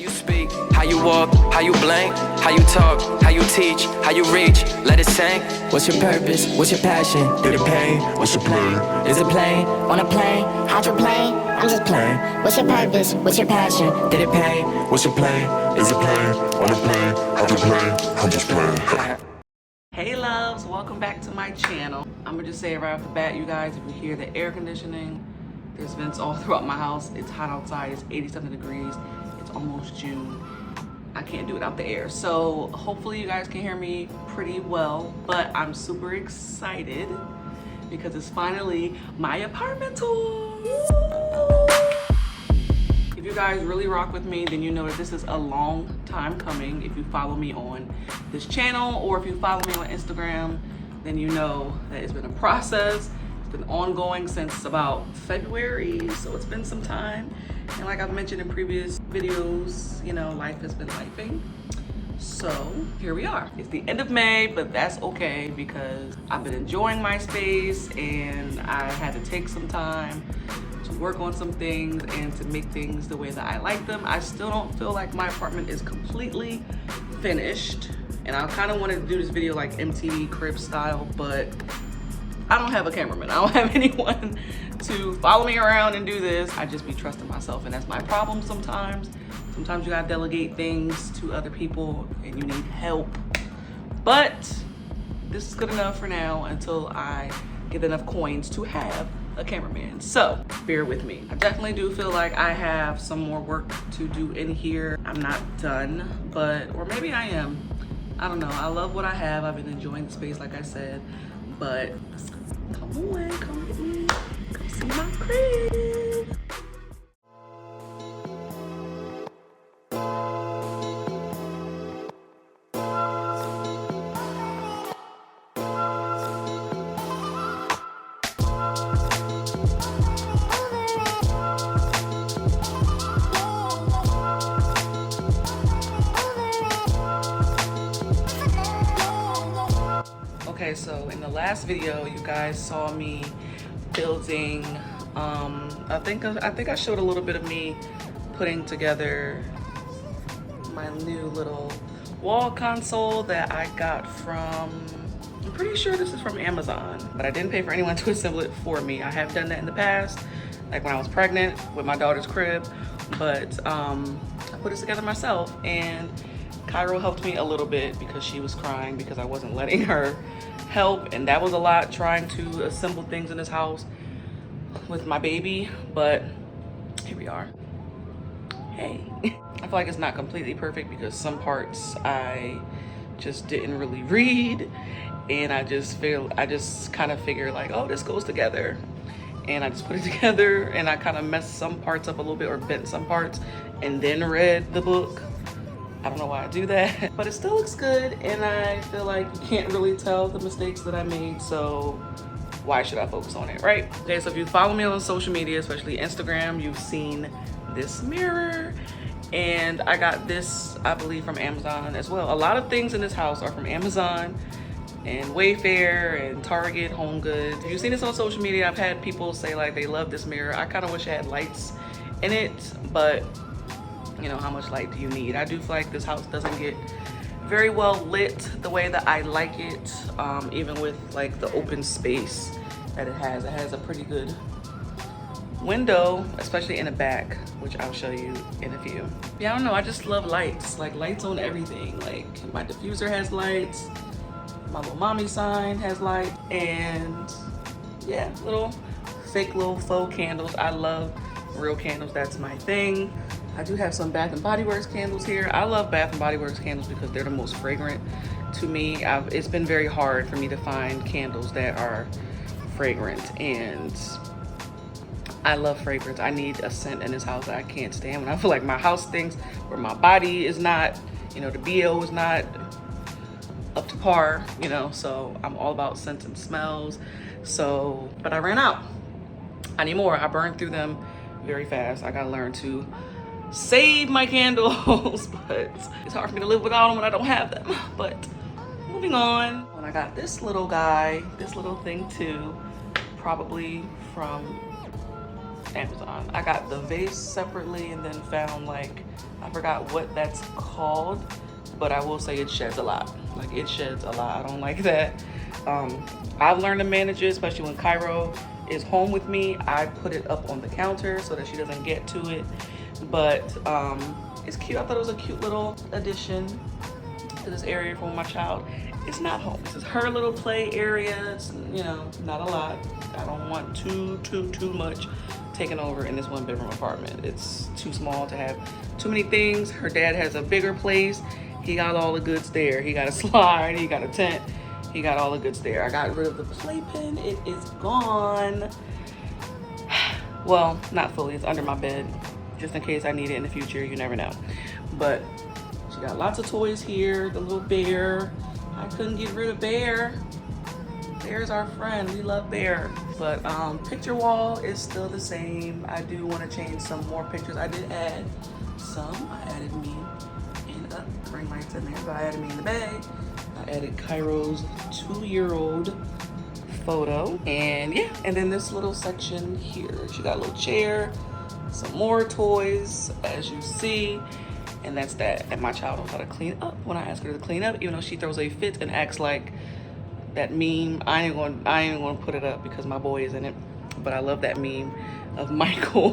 you speak, how you walk, how you blink, how you talk, how you teach, how you reach, let it sink. What's your purpose? What's your passion? Did it pay? What's your plan? Is it plain? On a plane, how'd you play? I'm just playing. What's your purpose? What's your passion? Did it pay? What's your plan? Is it plain? On a plane, how'd you play? I'm just playing. Hey loves, welcome back to my channel. I'm gonna just say it right off the bat, you guys, if you hear the air conditioning, there's vents all throughout my house. It's hot outside, it's 87 degrees. It's almost June. I can't do it out the air. So hopefully you guys can hear me pretty well, but I'm super excited because it's finally my apartment tour. If you guys really rock with me, then you know that this is a long time coming. If you follow me on this channel or if you follow me on Instagram, then you know that it's been a process. It's been ongoing since about February, so it's been some time. And like I've mentioned in previous videos, you know, life has been lifing. So here we are. It's the end of May, but that's okay because I've been enjoying my space and I had to take some time to work on some things and to make things the way that I like them. I still don't feel like my apartment is completely finished. And I kind of wanted to do this video like MTV CRiBS style, but I don't have a cameraman. I don't have anyone to follow me around and do this. I just be trusting myself, and that's my problem sometimes. Sometimes you gotta delegate things to other people and you need help. But this is good enough for now until I get enough coins to have a cameraman. So bear with me. I definitely do feel like I have some more work to do in here. I'm not done, but, or maybe I am. I don't know. I love what I have. I've been enjoying the space, like I said, but come on, come with me. Come see my crib. Okay, so in the last video, you guys saw me building, I think I showed a little bit of me putting together my new little wall console that I got from, I'm pretty sure this is from Amazon, but I didn't pay for anyone to assemble it for me. I have done that in the past, like when I was pregnant with my daughter's crib, but I put this together myself, and Cairo helped me a little bit because she was crying because I wasn't letting her help, and that was a lot, trying to assemble things in this house with my baby, but here we are. Hey. I feel like it's not completely perfect because some parts I just didn't really read, and I just kind of figured like, oh, this goes together, and I just put it together, and I kind of messed some parts up a little bit or bent some parts and then read the book. I don't know why I do that, but it still looks good, and I feel like you can't really tell the mistakes that I made, so why should I focus on it, right? Okay, so if you follow me on social media, especially Instagram, you've seen this mirror, and I got this, I believe, from Amazon as well. A lot of things in this house are from Amazon and Wayfair and Target, Home Goods. If you've seen this on social media, I've had people say like they love this mirror. I kind of wish it had lights in it, but you know, how much light do you need? I do feel like this house doesn't get very well lit the way that I like it, even with like the open space that it has. It has a pretty good window, especially in the back, which I'll show you in a few. Yeah, I don't know, I just love lights, like lights on everything. Like my diffuser has lights, my little mommy sign has light, and yeah, little fake little faux candles. I love real candles, that's my thing. I do have some Bath & Body Works candles here. I love Bath & Body Works candles because they're the most fragrant to me. It's been very hard for me to find candles that are fragrant, and I love fragrance. I need a scent in this house that I can't stand. When I feel like my house stinks or my body is not, you know, the BO is not up to par, you know, so I'm all about scents and smells. So, but I ran out. I need more. I burned through them very fast. I gotta learn to save my candles, but it's hard for me to live without them when I don't have them. But moving on. And I got this little guy, this little thing too, probably from Amazon. I got the vase separately and then found like, I forgot what that's called, but I will say it sheds a lot. Like it sheds a lot. I don't like that. I've learned to manage it, especially when Cairo is home with me. I put it up on the counter so that she doesn't get to it. But it's cute. I thought it was a cute little addition to this area for my child. It's not home. This is her little play area. It's, you know, not a lot. I don't want too much taken over in this 1-bedroom apartment. It's too small to have too many things. Her dad has a bigger place. He got all the goods there. He got a slide, he got a tent, he got all the goods there. I got rid of the playpen. It is gone. Well, not fully. It's under my bed, just in case I need it in the future. You never know. But she got lots of toys here. The little bear. I couldn't get rid of Bear. Bear's our friend. We love Bear. But picture wall is still the same. I do want to change some more pictures. I did add some. I added me in the ring lights in there, but I added me in the bag. I added Cairo's 2-year-old photo. And yeah, and then this little section here. She got a little chair, some more toys, as you see. And that's that. And my child knows how to clean up when I ask her to clean up, even though she throws a fit and acts like that meme. I ain't gonna put it up because my boy is in it. But I love that meme of Michael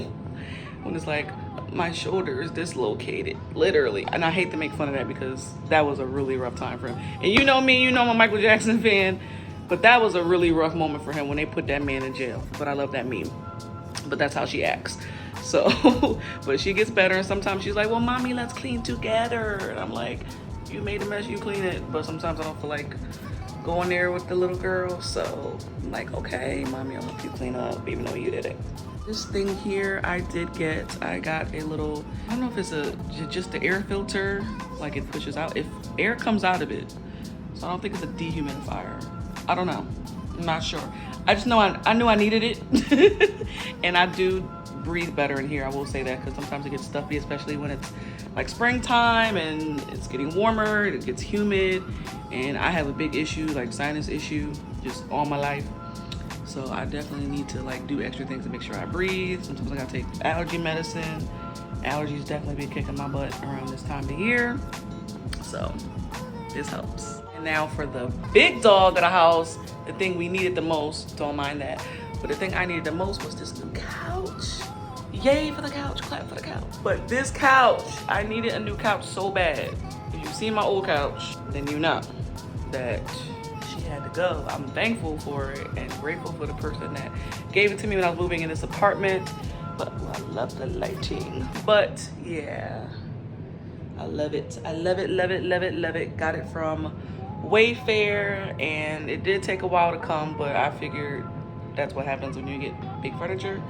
when it's like, my shoulder is dislocated, literally. And I hate to make fun of that because that was a really rough time for him. And you know me, you know I'm a Michael Jackson fan, but that was a really rough moment for him when they put that man in jail. But I love that meme. But that's how she acts. So, but she gets better, and sometimes she's like, well, mommy, let's clean together. And I'm like, you made a mess, you clean it. But sometimes I don't feel like going there with the little girl. So I'm like, okay, mommy, I'll help you clean up, even though you did it. This thing here I got a little, I don't know if it's just the air filter, like it pushes out, if air comes out of it. So I don't think it's a dehumidifier. I don't know, I'm not sure. I just know I knew I needed it. And I do breathe better in here, I will say that, because sometimes it gets stuffy, especially when it's like springtime and it's getting warmer, it gets humid, and I have a big issue, like sinus issue, just all my life. So I definitely need to like do extra things to make sure I breathe. Sometimes I gotta take allergy medicine. Allergies definitely been kicking my butt around this time of year. So this helps. And now for the big dog of the house, the thing we needed the most, don't mind that. But the thing I needed the most was this new couch. Yay for the couch, clap for the couch. But this couch, I needed a new couch so bad. If you've seen my old couch, then you know that she had to go. I'm thankful for it and grateful for the person that gave it to me when I was moving in this apartment. But I love the lighting. But yeah, I love it. I love it, love it, love it, love it. Got it from Wayfair, and it did take a while to come, but I figured that's what happens when you get big furniture.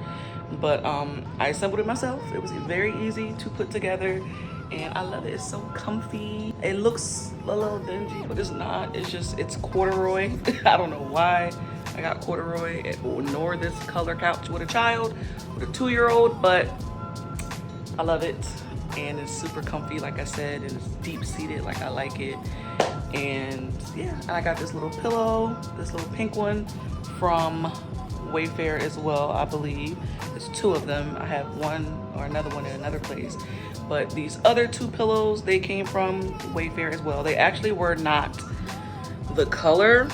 But I assembled it myself. It was very easy to put together, and I love it. It's so comfy. It looks a little dingy, but it's not. It's corduroy. I don't know why I got corduroy nor this color couch with a child, with a 2-year-old, but I love it. And it's super comfy, like I said, and it's deep seated like I like it. And yeah, I got this little pillow, this little pink one from Wayfair as well, I believe. There's 2 of them. I have one or another one in another place. But these other 2 pillows, they came from Wayfair as well. They actually were not the color.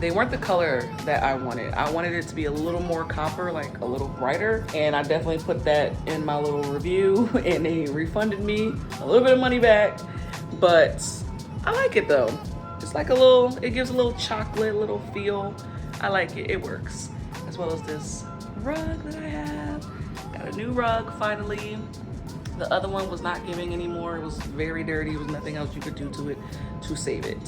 They weren't the color that I wanted. I wanted it to be a little more copper, like a little brighter. And I definitely put that in my little review, and they refunded me a little bit of money back. But I like it though. It's like it gives a little chocolate little feel. I like it, it works. As well as this rug that I have. Got a new rug finally. The other one was not giving anymore. It was very dirty. There was nothing else you could do to it to save it.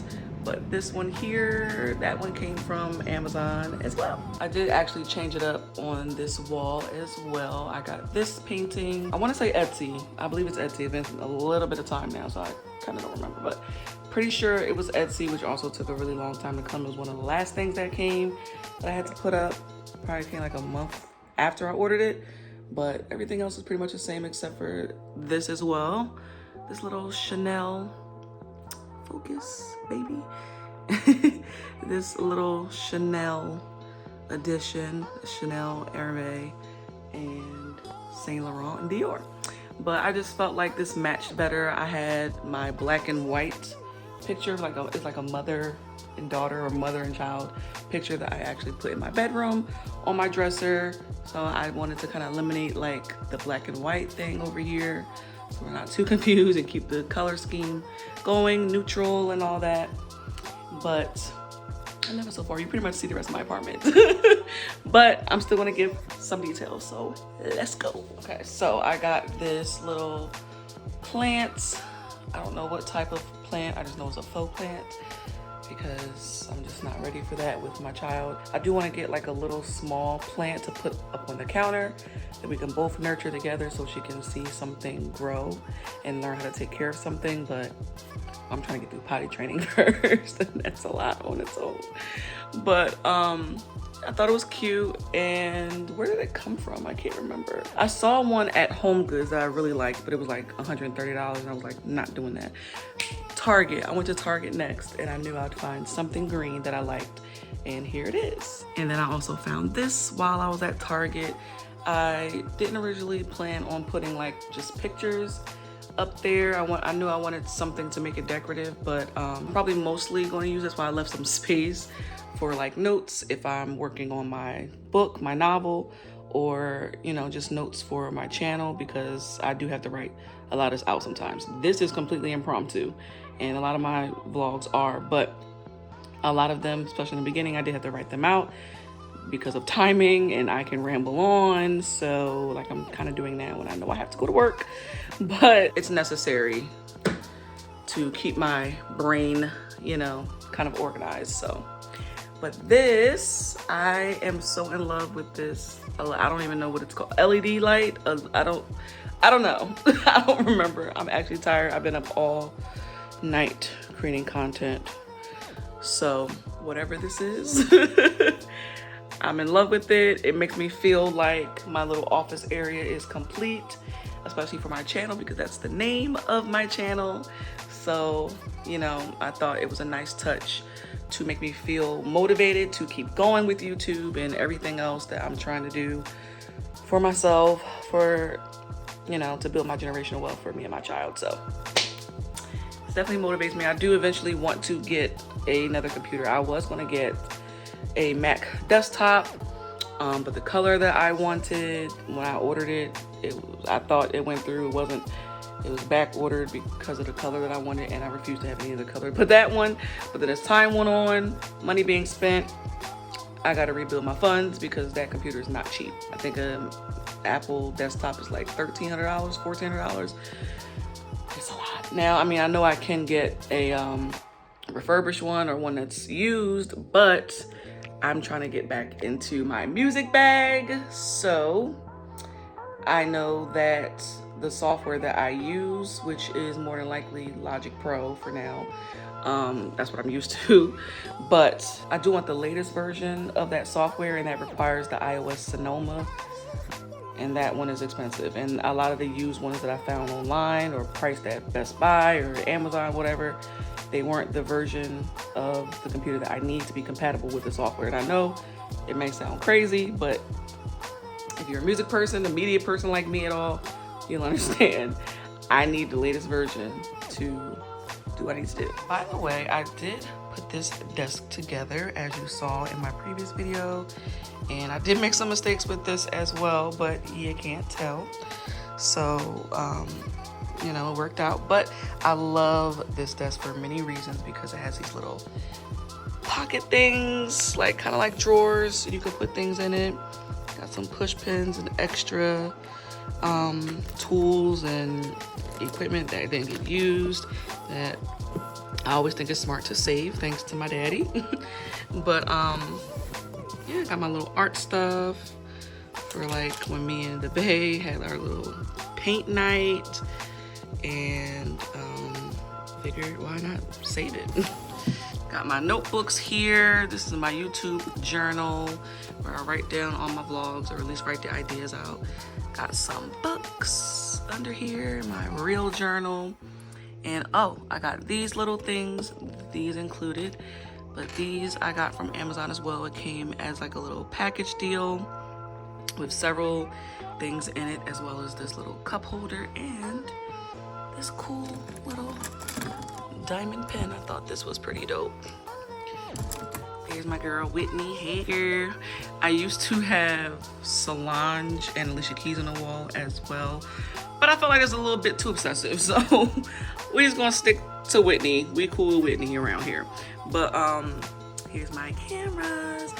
But this one here, that one came from Amazon as well. I did actually change it up on this wall as well. I got this painting. I want to say Etsy. I believe it's Etsy. It's been a little bit of time now, so I kind of don't remember. But pretty sure it was Etsy, which also took a really long time to come. It was one of the last things that came that I had to put up. Probably came like a month after I ordered it. But everything else is pretty much the same except for this as well. This little Chanel focus, baby. This little Chanel edition, Chanel Hermès, and Saint Laurent and Dior. But I just felt like this matched better. I had my black and white picture, it's like a mother and daughter or mother and child picture that I actually put in my bedroom on my dresser. So I wanted to kind of eliminate like the black and white thing over here, so we're not too confused, and keep the color scheme going, neutral and all that. But I love it so far. You pretty much see the rest of my apartment. But I'm still gonna give some details, so let's go. Okay, so I got this little plant. I don't know what type of plant, I just know it's a faux plant because I'm just not ready for that with my child. I do want to get like a little small plant to put up on the counter that we can both nurture together so she can see something grow and learn how to take care of something. But I'm trying to get through potty training first, and that's a lot on its own. But I thought it was cute. And where did it come from? I can't remember. I saw one at Home Goods that I really liked, but it was like $130, and I was like, not doing that. Target. I went to Target next, and I knew I'd find something green that I liked, and here it is. And then I also found this while I was at Target. I didn't originally plan on putting like just pictures up there. I knew I wanted something to make it decorative, but probably mostly going to use this, why I left some space for like notes if I'm working on my book, my novel, or you know, just notes for my channel, because I do have to write a lot of this out sometimes. This is completely impromptu, and a lot of my vlogs are, but a lot of them, especially in the beginning, I did have to write them out because of timing, and I can ramble on. So like I'm kind of doing that when I know I have to go to work, but it's necessary to keep my brain, you know, kind of organized. So, but this, I am so in love with this. I don't even know what it's called. LED light. I don't know. I don't remember. I'm actually tired. I've been up all night creating content. So whatever this is, I'm in love with it. It makes me feel like my little office area is complete, especially for my channel, because that's the name of my channel. So, you know, I thought it was a nice touch to make me feel motivated to keep going with YouTube and everything else that I'm trying to do for myself, for, you know, to build my generational wealth for me and my child. So it definitely motivates me. I do eventually want to get another computer. I was going to get a Mac desktop, but the color that I wanted when I ordered it, I thought it went through. It was back ordered because of the color that I wanted, and I refused to have any other color but that one. But then as time went on, money being spent, I got to rebuild my funds because that computer is not cheap. I think an Apple desktop is like $1,300, $1,400. It's a lot. Now, I mean, I know I can get a refurbished one or one that's used, but I'm trying to get back into my music bag. So I know that the software that I use, which is more than likely Logic Pro for now, that's what I'm used to, but I do want the latest version of that software, and that requires the iOS Sonoma, and that one is expensive. And a lot of the used ones that I found online or priced at Best Buy or Amazon, whatever, they weren't the version of the computer that I need to be compatible with the software. And I know it may sound crazy, but if you're a music person, a media person like me at all, you'll understand. I need the latest version to do what I need to do. By the way, I did put this desk together, as you saw in my previous video, and I did make some mistakes with this as well, but you can't tell. So, you know, it worked out. But I love this desk for many reasons, because it has these little pocket things, like kind of like drawers, you could put things in it. Got some push pins and extra tools and equipment that didn't get used, that I always think it's smart to save, thanks to my daddy. But yeah, got my little art stuff for like when me and the bae had our little paint night, and figured why not save it. Got my notebooks here. This is my YouTube journal where I write down all my vlogs, or at least write the ideas out. Got some books under here, my real journal. And oh, I got these little things, these included, but these I got from Amazon as well. It came as like a little package deal with several things in it, as well as this little cup holder and this cool little diamond pin. I thought this was pretty dope. Here's my girl Whitney. Hey girl. I used to have Solange and Alicia Keys on the wall as well, but I felt like it's a little bit too obsessive, so we're just gonna stick to Whitney. We cool with Whitney around here. But here's my cameras.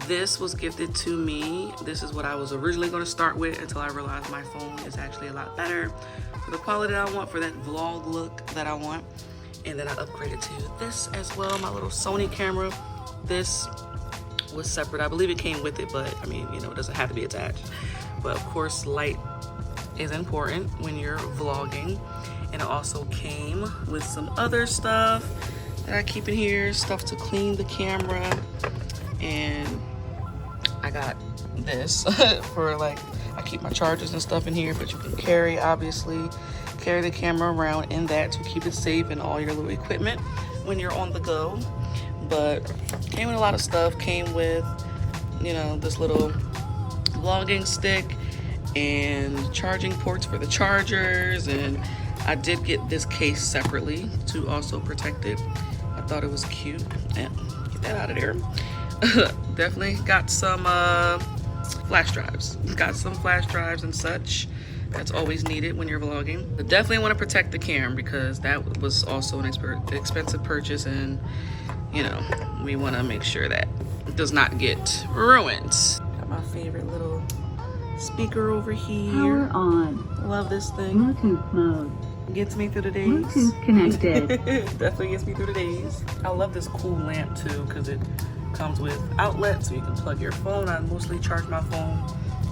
This was gifted to me. This is what I was originally going to start with until I realized my phone is actually a lot better for the quality that I want, for that vlog look that I want. And then I upgraded to this as well, my little Sony camera. This was separate. I believe it came with it, but I mean, you know, it doesn't have to be attached. But of course, light is important when you're vlogging. And it also came with some other stuff that I keep in here, stuff to clean the camera. And I got this for like, I keep my chargers and stuff in here, but you can carry the camera around in that to keep it safe and all your little equipment when you're on the go. But came with a lot of stuff. Came with, you know, this little vlogging stick and charging ports for the chargers. And I did get this case separately to also protect it. I thought it was cute. And get that out of there. Definitely got some flash drives. Got some flash drives and such. That's always needed when you're vlogging. But definitely want to protect the camera because that was also an expensive purchase, and you know, we want to make sure that it does not get ruined. Got my favorite little speaker over here. Power on. Love this thing. Bluetooth mode. Gets me through the days. Bluetooth connected. Definitely gets me through the days. I love this cool lamp too because it comes with outlets so you can plug your phone. I mostly charge my phone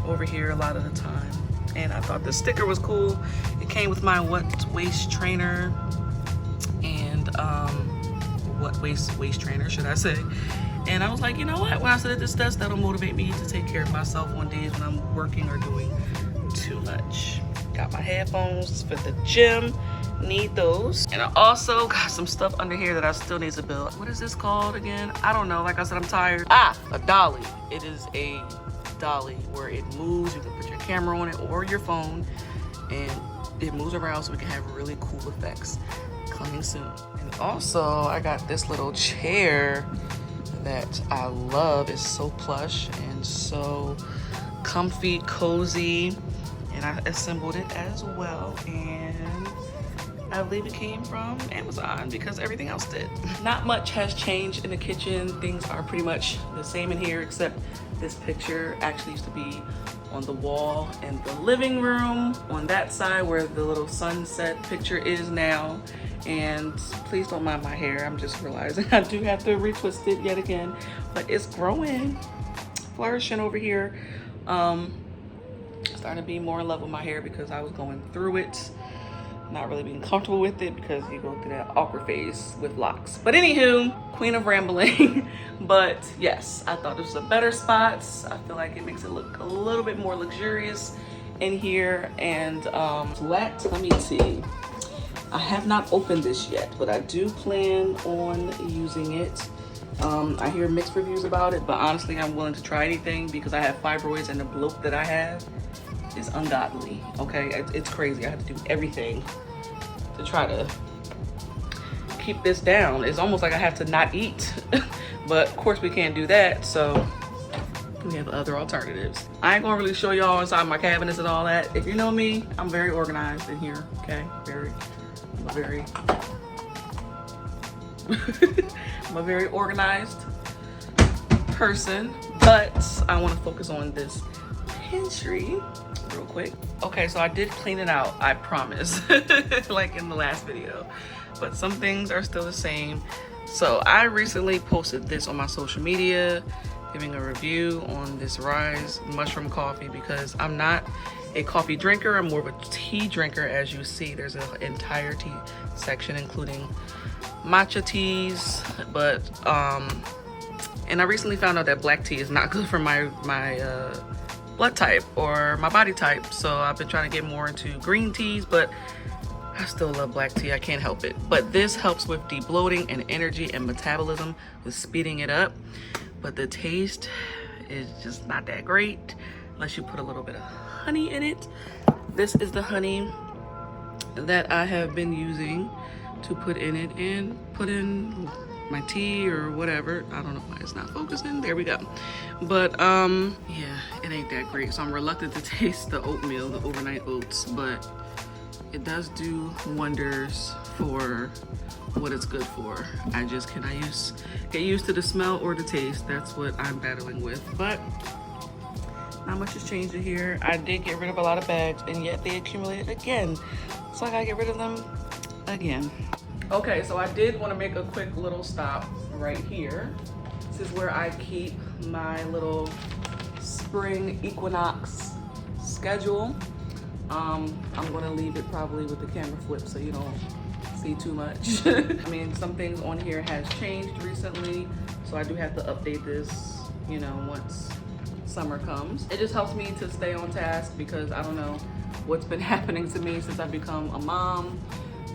over here a lot of the time. And I thought the sticker was cool. It came with my what waist trainer and what waist trainer should I say. And I was like, you know what, when I sit at this desk, that'll motivate me to take care of myself on days when I'm working or doing too much. Got my headphones for the gym. Need those. And I also got some stuff under here that I still need to build. What is this called again? I don't know. Like I said, I'm tired. A dolly. It is a dolly where it moves. You can put your camera on it or your phone and it moves around so we can have really cool effects coming soon. And also I got this little chair that I love. It's so plush and so comfy, cozy, and I assembled it as well. And I believe it came from Amazon because everything else did. Not much has changed in the kitchen. Things are pretty much the same in here, except this picture actually used to be on the wall in the living room on that side where the little sunset picture is now. And please don't mind my hair. I'm just realizing I do have to retwist it yet again, but it's growing, flourishing over here. Starting to be more in love with my hair because I was going through it, not really being comfortable with it because you go through that awkward phase with locks. But anywho, queen of rambling. But yes, I thought this was a better spot. I feel like it makes it look a little bit more luxurious in here. And let me see. I have not opened this yet, but I do plan on using it. I hear mixed reviews about it, but honestly, I'm willing to try anything because I have fibroids and the bloat that I have is ungodly. Okay, it's crazy. I have to do everything to try to keep this down. It's almost like I have to not eat, but of course we can't do that, so we have other alternatives. I ain't gonna really show y'all inside my cabinets and all that. If you know me, I'm very organized in here. Okay, I'm a very organized person, but I want to focus on this pantry real quick. Okay, so I did clean it out, I promise, like in the last video, but some things are still the same. So I recently posted this on my social media, giving a review on this Rise mushroom coffee because I'm not a coffee drinker. I'm more of a tea drinker. As you see, there's an entire tea section including matcha teas, but and I recently found out that black tea is not good for my blood type or my body type, so I've been trying to get more into green teas, but I still love black tea. I can't help it. But this helps with de-bloating and energy and metabolism, with speeding it up, but the taste is just not that great unless you put a little bit of honey in it. This is the honey that I have been using to put in it and put in my tea or whatever. I don't know why it's not focusing. There we go. But yeah, it ain't that great. So I'm reluctant to taste the oatmeal, the overnight oats, but it does do wonders for what it's good for. I just cannot get used to the smell or the taste. That's what I'm battling with. But not much has changed in here. I did get rid of a lot of bags, and yet they accumulated again. So I gotta get rid of them again. Okay, so I did want to make a quick little stop right here. This is where I keep my little spring equinox schedule. I'm gonna leave it probably with the camera flip so you don't see too much. I mean, some things on here has changed recently, so I do have to update this, you know, once summer comes. It just helps me to stay on task because I don't know what's been happening to me since I've become a mom,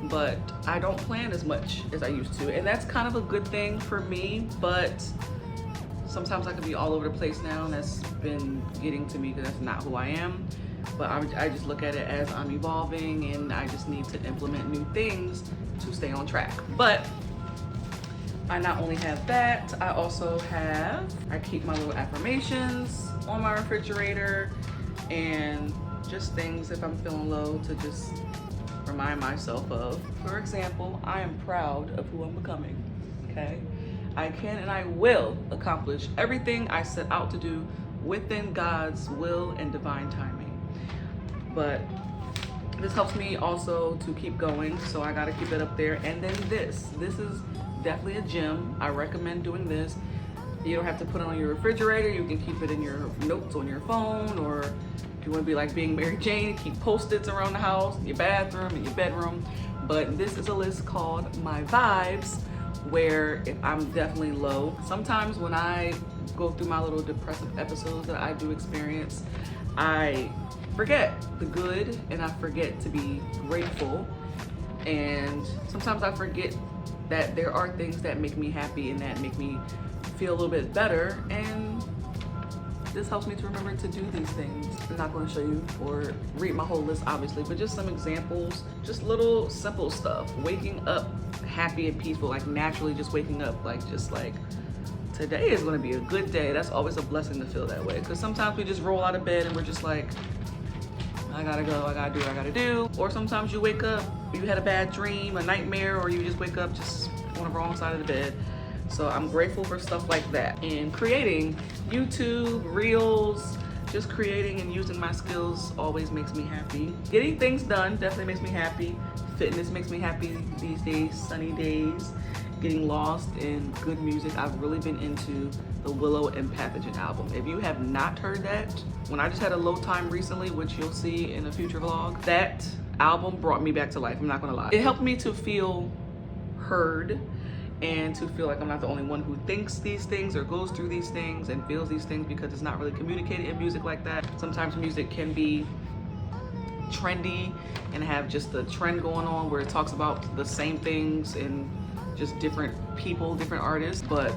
but I don't plan as much as I used to, and that's kind of a good thing for me, but sometimes I can be all over the place now, and that's been getting to me because that's not who I am. But I just look at it as I'm evolving, and I just need to implement new things to stay on track. But I not only have that, I also I keep my little affirmations on my refrigerator, and just things if I'm feeling low to just remind myself of. For example, I am proud of who I'm becoming, okay? I can and I will accomplish everything I set out to do within God's will and divine timing. But this helps me also to keep going, so I gotta keep it up there. And then this is definitely a gem. I recommend doing this. You don't have to put it on your refrigerator. You can keep it in your notes on your phone, or if you wanna be like being Mary Jane, keep Post-its around the house, in your bathroom, in your bedroom. But this is a list called My Vibes, where if I'm definitely low, sometimes when I go through my little depressive episodes that I do experience, I forget the good and I forget to be grateful, and sometimes I forget that there are things that make me happy and that make me feel a little bit better, and this helps me to remember to do these things. I'm not going to show you or read my whole list obviously, but just some examples, just little simple stuff. Waking up happy and peaceful, like naturally just waking up, like just like today is going to be a good day. That's always a blessing to feel that way, because sometimes we just roll out of bed and we're just like, I gotta go, I gotta do what I gotta do. Or sometimes you wake up, you had a bad dream, a nightmare, or you just wake up just on the wrong side of the bed. So I'm grateful for stuff like that. And creating YouTube, Reels, just creating and using my skills always makes me happy. Getting things done definitely makes me happy. Fitness makes me happy these days, sunny days. Getting lost in good music. I've really been into the Willow and Pathogen album. If you have not heard that, when I just had a low time recently, which you'll see in a future vlog, that album brought me back to life, I'm not gonna lie. It helped me to feel heard and to feel like I'm not the only one who thinks these things or goes through these things and feels these things, because it's not really communicated in music like that. Sometimes music can be trendy and have just the trend going on where it talks about the same things and just different people, different artists, but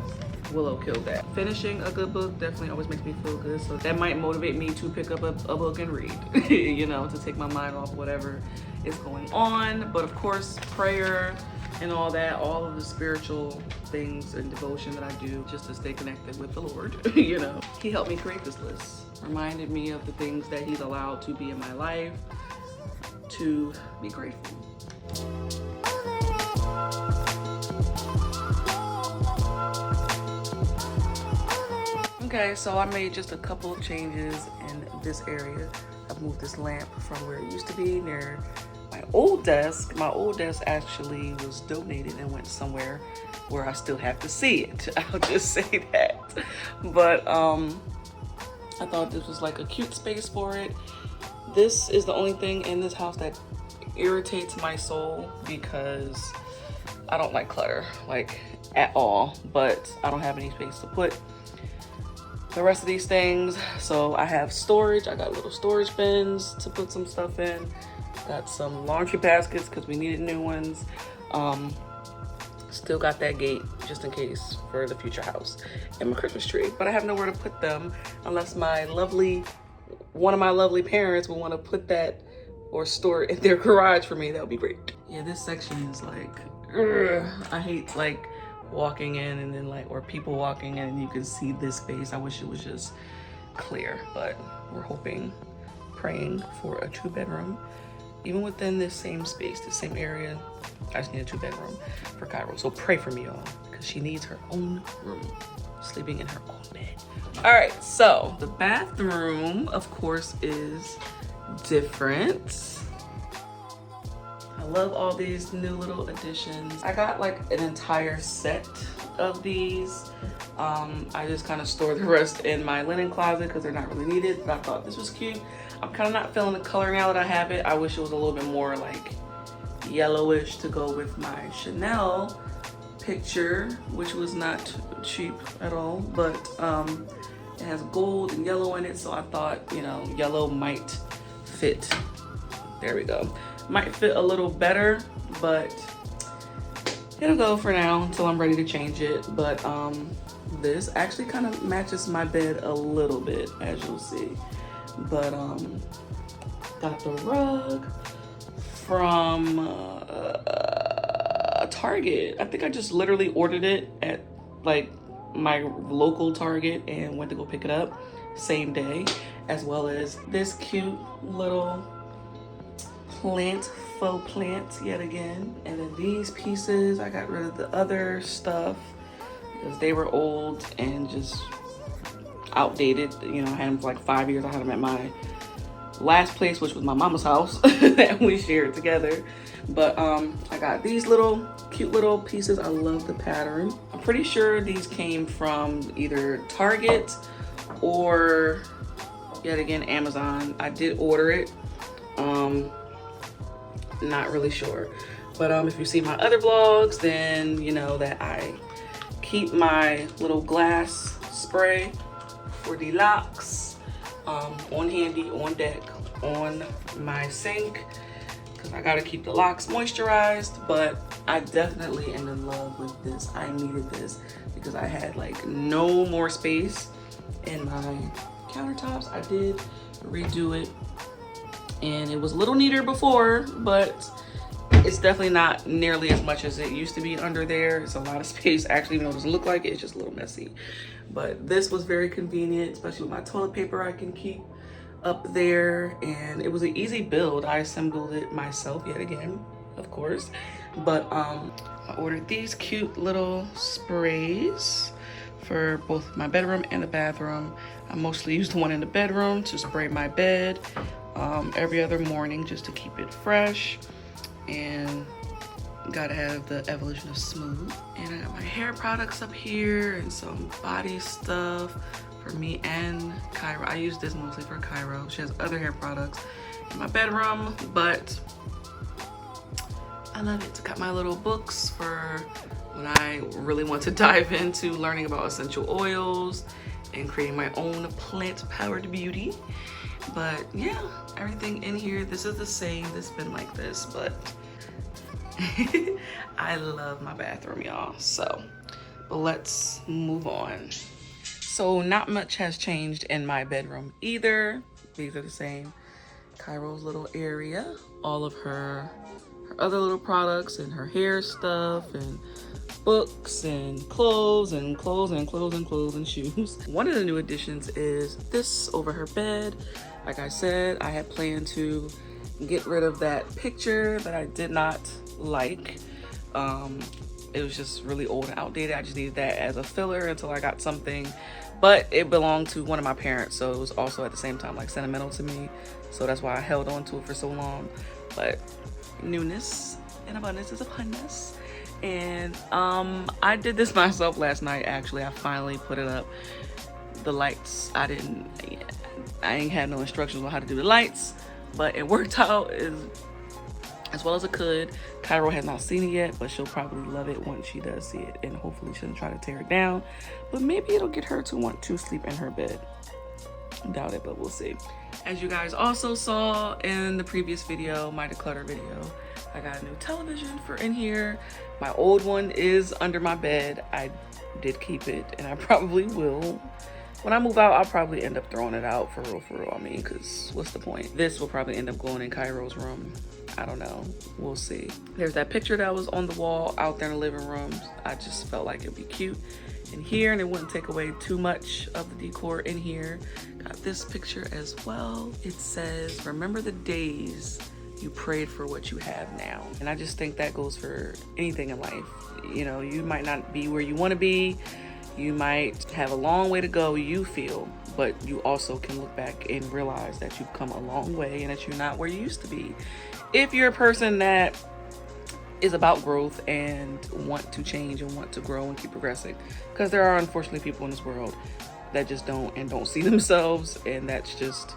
Willow killed that. Finishing a good book definitely always makes me feel good, so that might motivate me to pick up a book and read, you know, to take my mind off whatever is going on. But of course, prayer and all that, all of the spiritual things and devotion that I do just to stay connected with the Lord, you know. He helped me create this list, reminded me of the things that He's allowed to be in my life, to be grateful. Okay, so I made just a couple of changes in this area. I've moved this lamp from where it used to be near my old desk. My old desk actually was donated and went somewhere where I still have to see it. I'll just say that. But I thought this was like a cute space for it. This is the only thing in this house that irritates my soul, because I don't like clutter, like at all, but I don't have any space to put the rest of these things. So I have storage. I got little storage bins to put some stuff in. Got some laundry baskets because we needed new ones. Still got that gate just in case for the future house, and my Christmas tree, but I have nowhere to put them unless my lovely one of my lovely parents would want to put that or store it in their garage for me, that would be great. Yeah, this section is like, I hate like walking in and then like, or people walking in and you can see this space. I wish it was just clear, but we're hoping, praying for a 2-bedroom. Even within this same space, the same area, I just need a 2-bedroom for Cairo. So pray for me, y'all, because she needs her own room, sleeping in her own bed. All right, so the bathroom, of course, is different. I love all these new little additions. I got like an entire set of these. I just kind of store the rest in my linen closet because they're not really needed, but I thought this was cute. I'm kind of not feeling the color now that I have it. I wish it was a little bit more like yellowish to go with my Chanel picture, which was not cheap at all, but it has gold and yellow in it, so I thought, you know, yellow might fit. There we go. Might fit a little better, but it'll go for now until I'm ready to change it. But this actually kind of matches my bed a little bit, as you'll see. But got the rug from Target. I think I just literally ordered it at like my local Target and went to go pick it up same day, as well as this cute little plant, faux plant yet again. And then these pieces, I got rid of the other stuff because they were old and just outdated. You know, I had them for like 5 years. I had them at my last place, which was my mama's house that we shared together. But I got these little cute little pieces. I love the pattern. I'm pretty sure these came from either Target or yet again Amazon. I did order it. Not really sure, but if you see my other vlogs, then you know that I keep my little glass spray for the locks on handy, on deck, on my sink, because I gotta keep the locks moisturized. But I definitely am in love with this. I needed this because I had like no more space in my countertops. I did redo it and it was a little neater before, but it's definitely not nearly as much as it used to be under there. It's a lot of space, actually, even though it doesn't look like it, it's just a little messy. But this was very convenient, especially with my toilet paper I can keep up there. And it was an easy build. I assembled it myself yet again, of course. But I ordered these cute little sprays for both my bedroom and the bathroom. I mostly use the one in the bedroom to spray my bed every other morning just to keep it fresh. And gotta have the evolution of smooth. And I got my hair products up here and some body stuff for me and Cairo. I use this mostly for Cairo. She has other hair products in my bedroom, but I love it. Got my little books for when I really want to dive into learning about essential oils and creating my own plant-powered beauty. But yeah, everything in here, this is the same. This has been like this, but I love my bathroom, y'all. So, but let's move on. So not much has changed in my bedroom either. These are the same. Cairo's little area, all of her other little products and her hair stuff and books and clothes and clothes and clothes and clothes and shoes. One of the new additions is this over her bed. Like I said, I had planned to get rid of that picture that I did not like. It was just really old and outdated. I just needed that as a filler until I got something, but it belonged to one of my parents, so it was also at the same time like sentimental to me, so that's why I held on to it for so long. But newness and abundance is upon us. And I did this myself last night. Actually, I finally put it up. The lights, I ain't had no instructions on how to do the lights, but it worked out as well as it could. Cairo has not seen it yet, but she'll probably love it once she does see it, and hopefully she'll try to tear it down, but maybe it'll get her to want to sleep in her bed. Doubt it, but we'll see. As you guys also saw in the previous video, my declutter video, I got a new television for in here. My old one is under my bed. I did keep it, and I probably will When I move out, I'll probably end up throwing it out for real. I mean, because what's the point? This will probably end up going in Cairo's room. I don't know. We'll see. There's that picture that was on the wall out there in the living room. I just felt like it'd be cute in here and it wouldn't take away too much of the decor in here. Got this picture as well. It says, remember the days you prayed for what you have now. And I just think that goes for anything in life. You know, you might not be where you want to be. You might have a long way to go, you feel, but you also can look back and realize that you've come a long way and that you're not where you used to be. If you're a person that is about growth and want to change and want to grow and keep progressing, because there are unfortunately people in this world that just don't see themselves, and that's just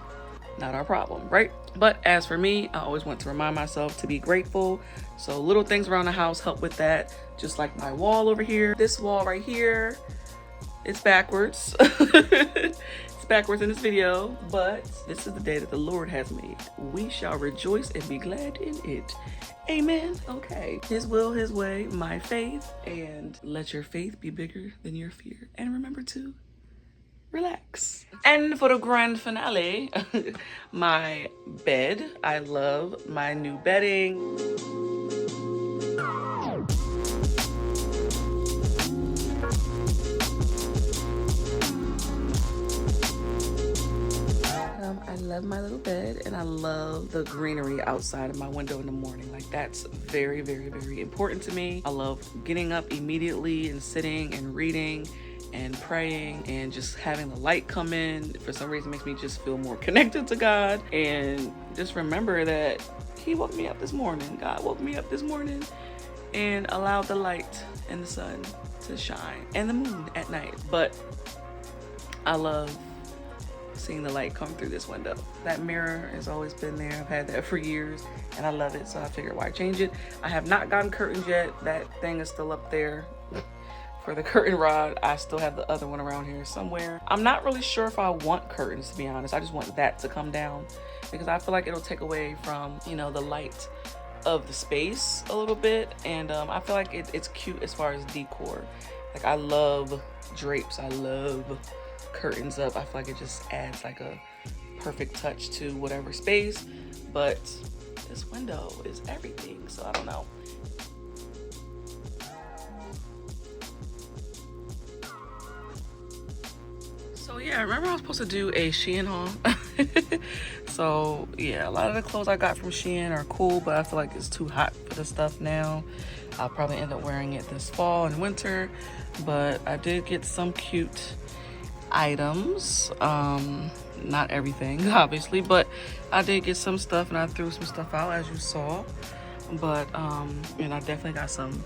not our problem, right? But as for me, I always want to remind myself to be grateful. So little things around the house help with that. Just like my wall over here, this wall right here, it's backwards. It's backwards in this video, but this is the day that the Lord has made. We shall rejoice and be glad in it. Amen. Okay. His will, his way, my faith, and let your faith be bigger than your fear. And remember to relax. And for the grand finale, my bed. I love my new bedding. I love my little bed, and I love the greenery outside of my window in the morning. Like, that's very, very, very important to me. I love getting up immediately and sitting and reading and praying and just having the light come in. For some reason, it makes me just feel more connected to God, and just remember that he woke me up this morning. God woke me up this morning and allowed the light and the sun to shine, and the moon at night. But I love seeing the light come through this window. That mirror has always been there. I've had that for years and I love it, so I figured why change it. I have not gotten curtains yet. That thing is still up there for the curtain rod. I still have the other one around here somewhere. I'm not really sure if I want curtains, to be honest. I just want that to come down because I feel like it'll take away from, you know, the light of the space a little bit, and I feel like it's cute as far as decor. Like, I love drapes. I love curtains up. I feel like it just adds like a perfect touch to whatever space, but this window is everything, so I don't know. So yeah, remember I was supposed to do a SHEIN haul. So yeah, a lot of the clothes I got from SHEIN are cool, but I feel like it's too hot for the stuff now. I'll probably end up wearing it this fall and winter, but I did get some cute items. Not everything obviously, but I did get some stuff and I threw some stuff out, as you saw. But and I definitely got some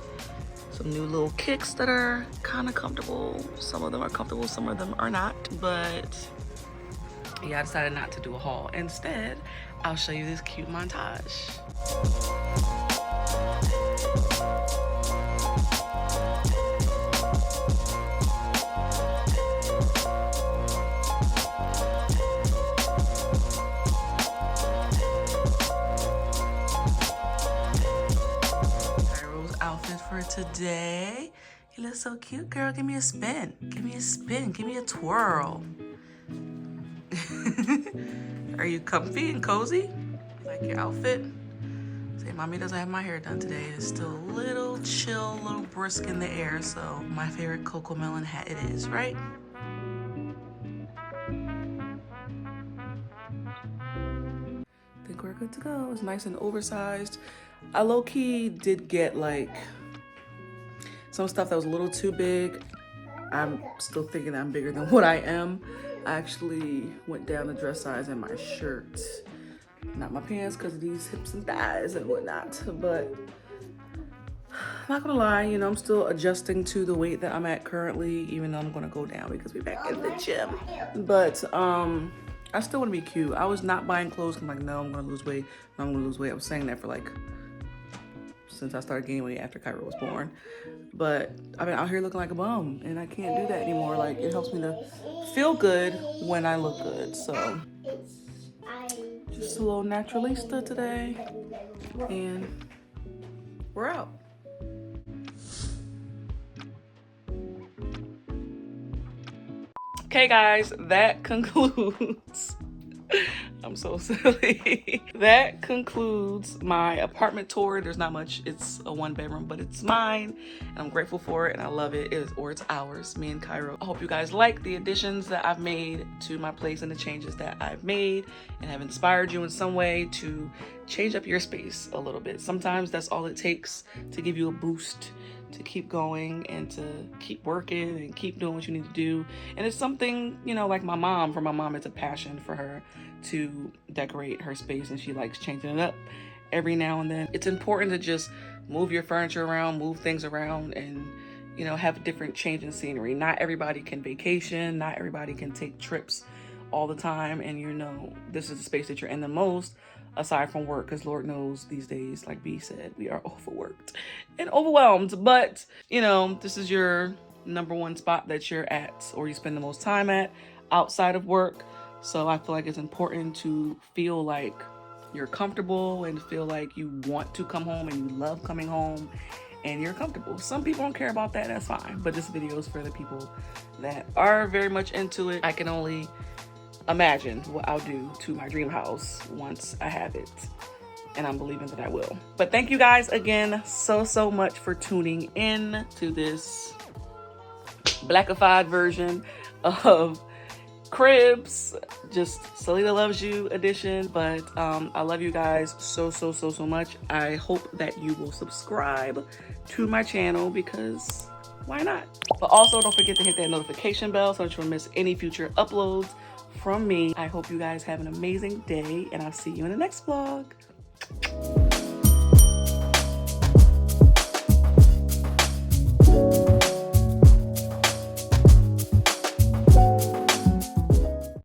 new little kicks that are kind of comfortable. Some of them are comfortable, some of them are not, but yeah, I decided not to do a haul. Instead, I'll show you this cute montage. Outfit for today. You look so cute, girl. Give me a spin. Give me a spin. Give me a twirl. Are you comfy and cozy? You like your outfit? Say, mommy doesn't have my hair done today. It's still a little chill, a little brisk in the air. So my favorite cocoa melon hat it is, right? I think we're good to go. It's nice and oversized. I low-key did get like some stuff that was a little too big. I'm still thinking I'm bigger than what I am. I actually went down the dress size in my shirt, not my pants, because of these hips and thighs and whatnot. But I'm not gonna lie, you know, I'm still adjusting to the weight that I'm at currently, even though I'm gonna go down because we're back in the gym. But I still want to be cute. I was not buying clothes. I'm like, no, I'm gonna lose weight. No, I'm gonna lose weight. I was saying that for like since I started gaining weight after Cairo was born. But I've been out here looking like a bum, and I can't do that anymore. Like, it helps me to feel good when I look good. So just a little naturalista today, and we're out. Okay guys, that concludes I'm so silly. That concludes my apartment tour. There's not much. It's a 1-bedroom, but it's mine. And I'm grateful for it and I love it. It's ours, me and Cairo. I hope you guys like the additions that I've made to my place and the changes that I've made and have inspired you in some way to change up your space a little bit. Sometimes that's all it takes to give you a boost, to keep going and to keep working and keep doing what you need to do. And it's something, you know, like for my mom, it's a passion for her to decorate her space and she likes changing it up every now and then. It's important to just move your furniture around, move things around, and, you know, have different change in scenery. Not everybody can vacation, not everybody can take trips all the time, and you know, this is the space that you're in the most aside from work, because Lord knows these days, like B said, we are overworked and overwhelmed. But you know, this is your #1 spot that you're at, or you spend the most time at outside of work. So I feel like it's important to feel like you're comfortable and feel like you want to come home and you love coming home and you're comfortable. Some people don't care about that, that's fine. But this video is for the people that are very much into it. I can only imagine what I'll do to my dream house once I have it, and I'm believing that I will. But thank you guys again so much for tuning in to this blackified version of CRiBS, just Salita Loves You edition. But I love you guys so much. I hope that you will subscribe to my channel, because why not? But also don't forget to hit that notification bell so that you don't miss any future uploads from me. I hope you guys have an amazing day, and I'll see you in the next vlog.